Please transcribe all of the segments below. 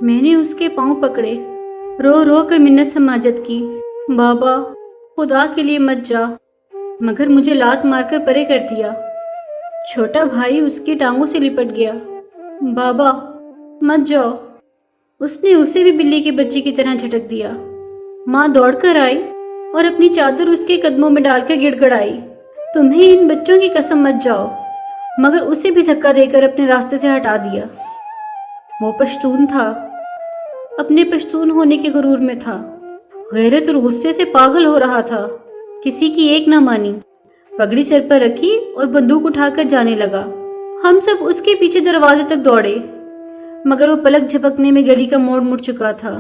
میں نے اس کے پاؤں پکڑے، رو رو کر منت سماجت کی، بابا خدا کے لیے مت جا، مگر مجھے لات مار کر پرے کر دیا۔ چھوٹا بھائی اس کی ٹانگوں سے لپٹ گیا، بابا مت جاؤ۔ اس نے اسے بھی بلی کے بچے کی طرح جھٹک دیا۔ ماں دوڑ کر آئی اور اپنی چادر اس کے قدموں میں ڈال کر گڑ گڑائی، تمہیں ان بچوں کی قسم مت جاؤ، مگر اسے بھی دھکا دے کر اپنے راستے سے ہٹا دیا۔ وہ پشتون تھا، اپنے پشتون ہونے کے غرور میں تھا، غیرت اور غصے سے پاگل ہو رہا تھا، کسی کی ایک نہ مانی، پگڑی سر پر رکھی اور بندوق اٹھا کر جانے لگا۔ ہم سب اس کے پیچھے دروازے تک دوڑے، مگر وہ پلک جھپکنے میں گلی کا موڑ مڑ چکا تھا۔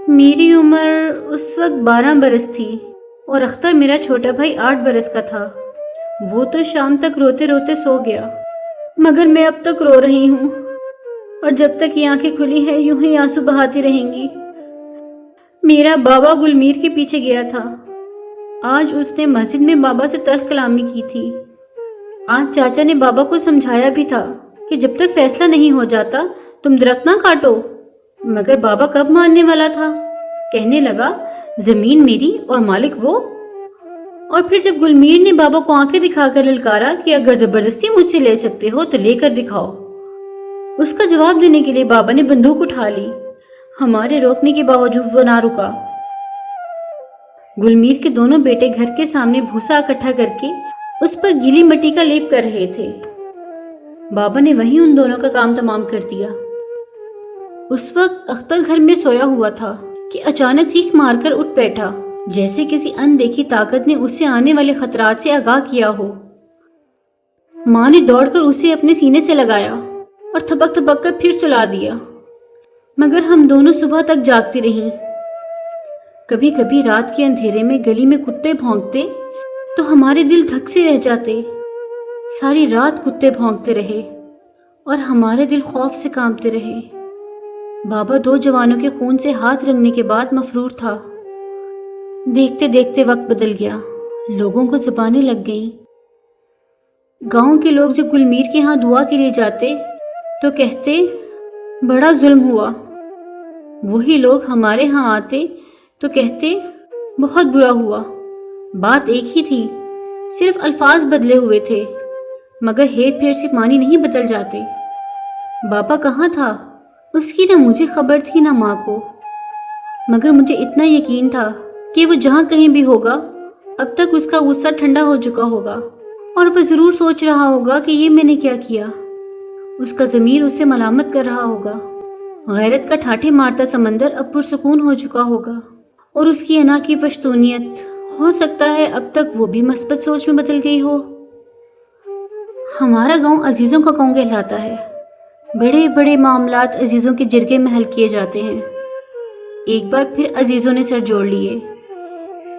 میری عمر اس وقت 12 برس تھی اور اختر میرا چھوٹا بھائی 8 برس کا تھا۔ وہ تو شام تک روتے روتے سو گیا، مگر میں اب تک رو رہی ہوں، اور جب تک یہ آنکھیں کھلی ہیں یوں ہی آنسو بہاتی رہیں گی۔ میرا بابا گلمیر کے پیچھے گیا تھا۔ آج اس نے مسجد میں بابا سے تلخ کلامی کی تھی۔ آج چاچا نے بابا کو سمجھایا بھی تھا کہ جب تک فیصلہ نہیں ہو جاتا تم درخت نہ کاٹو، مگر بابا کب ماننے والا تھا؟ کہنے لگا زمین میری اور مالک وہ۔ اور پھر جب گلمیر نے بابا کو آنکھیں دکھا کر للکارا کہ اگر زبردستی مجھ سے لے سکتے ہو تو لے کر دکھاؤ، اس کا جواب دینے کے لیے بابا نے بندوق اٹھا لی۔ ہمارے روکنے کے باوجود وہ نہ رکا۔ گلمیر کے دونوں بیٹے گھر کے سامنے بھوسا اکٹھا کر کے اس پر گیلی مٹی کا لیپ کر رہے تھے۔ بابا نے وہیں ان دونوں کا کام تمام کر دیا۔ اس وقت اختر گھر میں سویا ہوا تھا کہ اچانک چیخ مار کر اٹھ بیٹھا، جیسے کسی اندیکھی طاقت نے اسے آنے والے خطرات سے آگاہ کیا ہو۔ ماں نے دوڑ کر اسے اپنے سینے سے لگایا اور تھپک تھپک کر پھر سلا دیا، مگر ہم دونوں صبح تک جاگتی رہیں۔ کبھی کبھی رات کے اندھیرے میں گلی میں کتے بھونکتے تو ہمارے دل دھک سے رہ جاتے۔ ساری رات کتے بھونکتے رہے اور ہمارے دل خوف سے کانپتے رہے۔ بابا 2 جوانوں کے خون سے ہاتھ رنگنے کے بعد مفرور تھا۔ دیکھتے دیکھتے وقت بدل گیا، لوگوں کو زبانیں لگ گئیں۔ گاؤں کے لوگ جب گلمیر کے ہاں دعا کے لیے جاتے تو کہتے بڑا ظلم ہوا، وہی لوگ ہمارے ہاں آتے تو کہتے بہت برا ہوا۔ بات ایک ہی تھی، صرف الفاظ بدلے ہوئے تھے، مگر ہیر پھیر سے معنی نہیں بدل جاتے۔ بابا کہاں تھا؟ اس کی نہ مجھے خبر تھی نہ ماں کو، مگر مجھے اتنا یقین تھا کہ وہ جہاں کہیں بھی ہوگا اب تک اس کا غصہ ٹھنڈا ہو چکا ہوگا، اور وہ ضرور سوچ رہا ہوگا کہ یہ میں نے کیا کیا۔ اس کا ضمیر اسے ملامت کر رہا ہوگا۔ غیرت کا ٹھاٹھے مارتا سمندر اب پرسکون ہو چکا ہوگا، اور اس کی انا کی پشتونیت ہو سکتا ہے اب تک وہ بھی مثبت سوچ میں بدل گئی ہو۔ ہمارا گاؤں عزیزوں کا گاؤں کہلاتا ہے۔ بڑے بڑے معاملات عزیزوں کے جرگے میں حل کیے جاتے ہیں۔ ایک بار پھر عزیزوں نے سر جوڑ لیے۔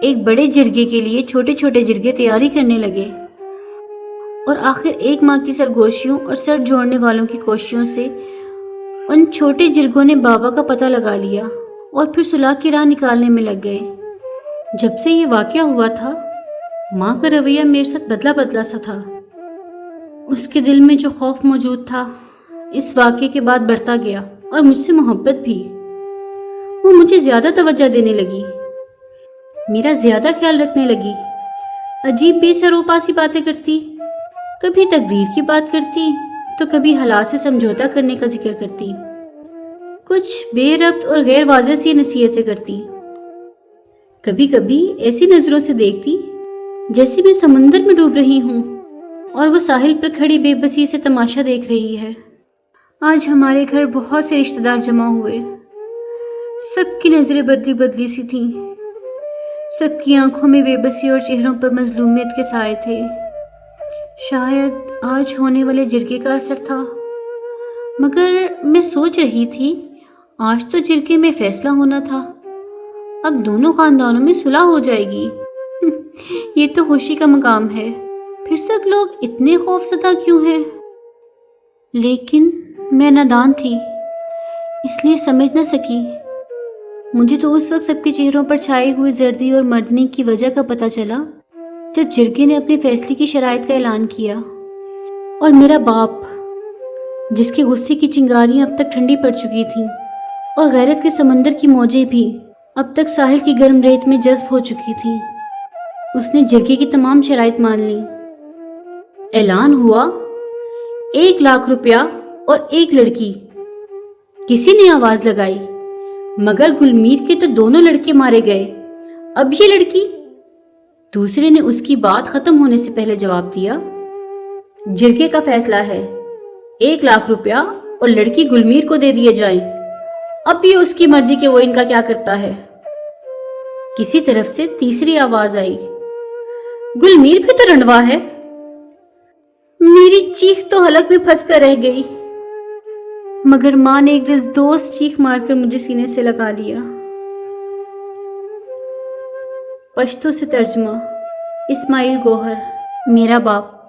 ایک بڑے جرگے کے لیے چھوٹے چھوٹے جرگے تیاری کرنے لگے، اور آخر ایک ماں کی سرگوشیوں اور سر جوڑنے والوں کی کوششوں سے ان چھوٹے جرگوں نے بابا کا پتہ لگا لیا اور پھر صلح کی راہ نکالنے میں لگ گئے۔ جب سے یہ واقعہ ہوا تھا ماں کا رویہ میرے ساتھ بدلا بدلا سا تھا۔ اس کے دل میں جو خوف موجود تھا اس واقعے کے بعد بڑھتا گیا، اور مجھ سے محبت بھی۔ وہ مجھے زیادہ توجہ دینے لگی، میرا زیادہ خیال رکھنے لگی، عجیب بے سر و پا سی باتیں کرتی، کبھی تقدیر کی بات کرتی تو کبھی حالات سے سمجھوتا کرنے کا ذکر کرتی، کچھ بے ربط اور غیر واضح سی نصیحتیں کرتی۔ کبھی کبھی ایسی نظروں سے دیکھتی جیسے میں سمندر میں ڈوب رہی ہوں اور وہ ساحل پر کھڑی بے بسی سے تماشا دیکھ رہی ہے۔ آج ہمارے گھر بہت سے رشتہ دار جمع ہوئے، سب کی نظریں بدلی بدلی سی تھیں، سب کی آنکھوں میں بے بسی اور چہروں پر مظلومیت کے سائے تھے۔ شاید آج ہونے والے جرگے کا اثر تھا، مگر میں سوچ رہی تھی آج تو جرگے میں فیصلہ ہونا تھا، اب دونوں خاندانوں میں صلح ہو جائے گی۔ یہ تو خوشی کا مقام ہے، پھر سب لوگ اتنے خوف زدہ کیوں ہیں؟ لیکن میں نادان تھی، اس لیے سمجھ نہ سکی۔ مجھے تو اس وقت سب کے چہروں پر چھائی ہوئی زردی اور مردنی کی وجہ کا پتہ چلا جب جرگے نے اپنے فیصلے کی شرائط کا اعلان کیا، اور میرا باپ جس کے غصے کی چنگاریاں اب تک ٹھنڈی پڑ چکی تھیں اور غیرت کے سمندر کی موجیں بھی اب تک ساحل کی گرم ریت میں جذب ہو چکی تھیں۔ اس نے جرگے کی تمام شرائط مان لیں۔ اعلان ہوا، 1,00,000 روپیہ اور ایک لڑکی۔ کسی نے آواز لگائی، مگر گلمیر کے تو دونوں لڑکے مارے گئے، اب یہ لڑکی؟ دوسرے نے اس کی بات ختم ہونے سے پہلے جواب دیا، جرگے کا فیصلہ ہے، 1,00,000 روپیہ اور لڑکی گلمیر کو دے دیے جائیں، اب یہ اس کی مرضی کہ وہ ان کا کیا کرتا ہے۔ کسی طرف سے تیسری آواز آئی، گلمیر بھی تو رنڈوا ہے۔ میری چیخ تو حلق میں پھنس کر رہ گئی، مگر ماں نے ایک دلدوز چیخ مار کر مجھے سینے سے لگا لیا۔ پشتو سے ترجمہ، اسماعیل گوہر، میرا باپ۔